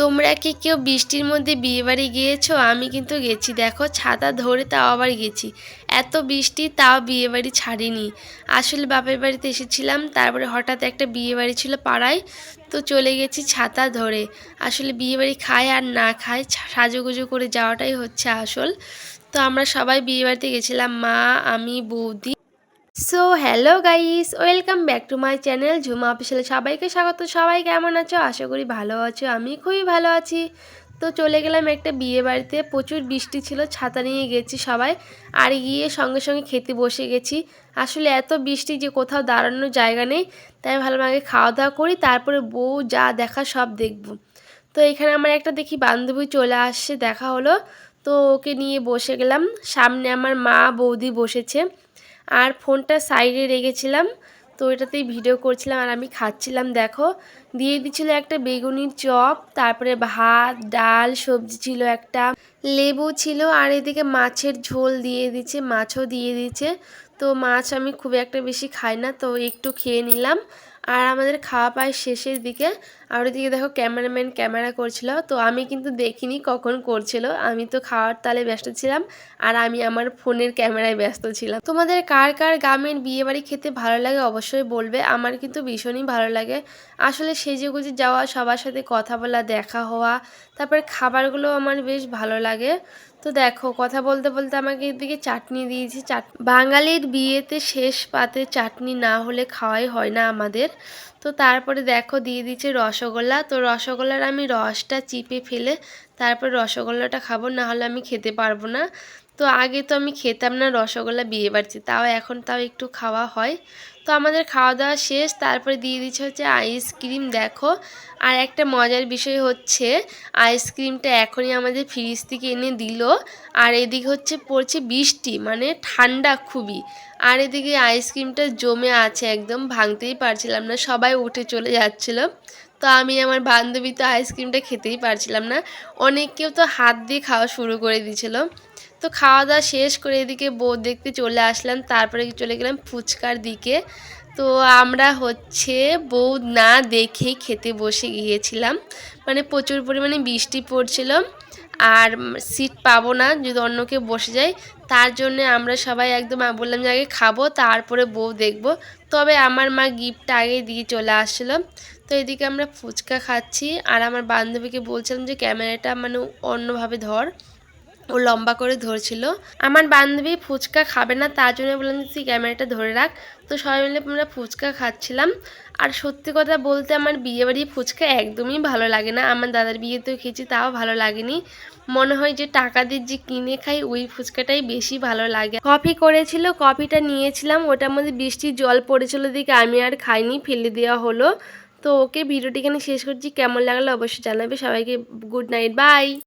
তোমরা কি কেউ বৃষ্টির মধ্যে বিয়েবাড়ি গিয়েছো? আমি কিন্তু গেছি, দেখো ছাতা ধরে তাও আবার গেছি। এত বৃষ্টি তাও বিয়েবাড়ি ছাড়িনি। আসলে বাপের বাড়িতে এসেছিলাম, তারপরে হঠাৎ একটা বিয়েবাড়ি ছিল পাড়ায়, তো চলে গেছি ছাতা ধরে। আসলে বিয়েবাড়ি খায় আর না খায়, সাজুগুজু করে যাওয়াটাই হচ্ছে আসল। তো আমরা সবাই বিয়েবাড়িতে গেছিলাম, মা, আমি, বৌদি। So hello guys, welcome back to my channel Jhuma official. সবাইকে স্বাগত। সবাই কেমন আছো? আশা করি ভালো আছো, আমি খুবই ভালো আছি। তো চলে গেলাম একটা বিয়ে বাড়িতে, প্রচুর বৃষ্টি ছিল, ছাতা নিয়ে গেছি সবাই। আর গিয়ে সঙ্গে সঙ্গে খেতে বসে গেছি। আসলে এত বৃষ্টি যে কোথাও দাঁড়ানোর জায়গা নেই, তাই ভাবলাম আগে খাওয়া দাওয়া করি, তারপরে বউ যা দেখা সব দেখব। তো এখানে আমার একটা দেখি বান্ধবী চলে আসছে, দেখা হলো, তো ওকে নিয়ে বসে গেলাম। সামনে আমার মা বৌদি বসেছে, আর ফোনটা সাইডে রেখেছিলাম, তো এটাতেই ভিডিও করছিলাম আর আমি খাচ্ছিলাম। দেখো, দিয়ে দিচ্ছিল একটা বেগুনির চপ, তারপরে ভাত, ডাল, সবজি ছিল, একটা লেবু ছিল, আর এদিকে মাছের ঝোল দিয়ে দিচ্ছে, মাছও দিয়ে দিচ্ছে। তো মাছ আমি খুব একটা বেশি খাই না, তো একটু খেয়ে নিলাম। আর আমাদের খাওয়া প্রায় শেষের দিকে। আর ওদিকে দেখো ক্যামেরাম্যান ক্যামেরা করছিল, তো আমি কিন্তু দেখিনি কখন করছিল, আমি তো খাওয়ার তালে ব্যস্ত ছিলাম, আর আমি আমার ফোনের ক্যামেরায় ব্যস্ত ছিলাম। তোমাদের কার কার গ্রামের বিয়েবাড়ি খেতে ভালো লাগে অবশ্যই বলবে, আমার কিন্তু ভীষণই ভালো লাগে। আসলে সেজেগুজে যাওয়া, সবার সাথে কথা বলা, দেখা হওয়া, তারপরে খাবারগুলো আমার বেশ ভালো লাগে। তো দেখো, কথা বলতে বলতে আমাকে এদিকে চাটনি দিয়েছি। বাঙালির বিয়েতে শেষ পাতে চাটনি না হলে খাওয়াই হয় না আমাদের। তো তারপরে দেখো দিয়ে দিচ্ছে রসগোল্লা। তো রসগোল্লার আমি রসটা চিপে ফেলে তারপর রসগোল্লাটা খাবো, না হলে আমি খেতে পারবো না। তো আগে তো আমি খেতাম না রসগোল্লা বিয়েবাড়িতে, তাও এখন তাও একটু খাওয়া হয়। তো আমাদের খাওয়া দাওয়া শেষ, তারপরে দিয়ে দিচ্ছে হচ্ছে আইসক্রিম। দেখো, আর একটা মজার বিষয় হচ্ছে আইসক্রিমটা এখনই আমাদের ফ্রিজ থেকে এনে দিল, আর এদিকে হচ্ছে পড়ছে বৃষ্টি, মানে ঠান্ডা খুবই। আর এদিকে আইসক্রিমটা জমে আছে, একদম ভাঙতেই পারছিলাম না, সবাই উঠে চলে যাচ্ছিল। তো আমি আমার বান্ধবী তো আইসক্রিমটা খেতেই পারছিলাম না, অনেকেও তো হাত দিয়ে খাওয়া শুরু করে দিয়েছিল। তো খাওয়া দাওয়া শেষ করে এদিকে বউ দেখতে চলে আসলাম, তারপরে চলে গেলাম ফুচকার দিকে। তো আমরা হচ্ছে বউ না দেখেই খেতে বসে গিয়েছিলাম, মানে প্রচুর পরিমাণে বৃষ্টি পড়ছিল, আর সিট পাবো না যদি অন্য কেউ বসে যায়, তার জন্যে আমরা সবাই একদম বললাম যে আগে খাবো তারপরে বউ দেখবো। তবে আমার মা গিফটটা আগে দিয়ে চলে আসছিলো। তো এদিকে আমরা ফুচকা খাচ্ছি, আর আমার বান্ধবীকে বলছিলাম যে ক্যামেরাটা মানে অন্যভাবে ধর, ও লম্বা করে ধরছিল। আমার বান্ধবী ফুচকা খাবে না, তার জন্য বললাম যে তুই ক্যামেরাটা ধরে রাখ। তো সবাই মিলে আমরা ফুচকা খাচ্ছিলাম। আর সত্যি কথা বলতে আমার বিয়েবাড়ি ফুচকা একদমই ভালো লাগে না, আমার দাদার বিয়েতেও খেয়েছি তাও ভালো লাগেনি। মনে হয় যে টাকা দিয়ে যে কিনে খাই ওই ফুচকাটাই বেশি ভালো লাগে। কফি করেছিল, কফিটা নিয়েছিলাম, ওটার মধ্যে বৃষ্টির জল পড়েছিল দিকে আমি আর খাইনি, ফেলে দেওয়া হলো। তো ওকে ভিডিওটি এখানে শেষ করছি, কেমন লাগলো অবশ্যই জানাবে। সবাইকে গুড নাইট, বাই।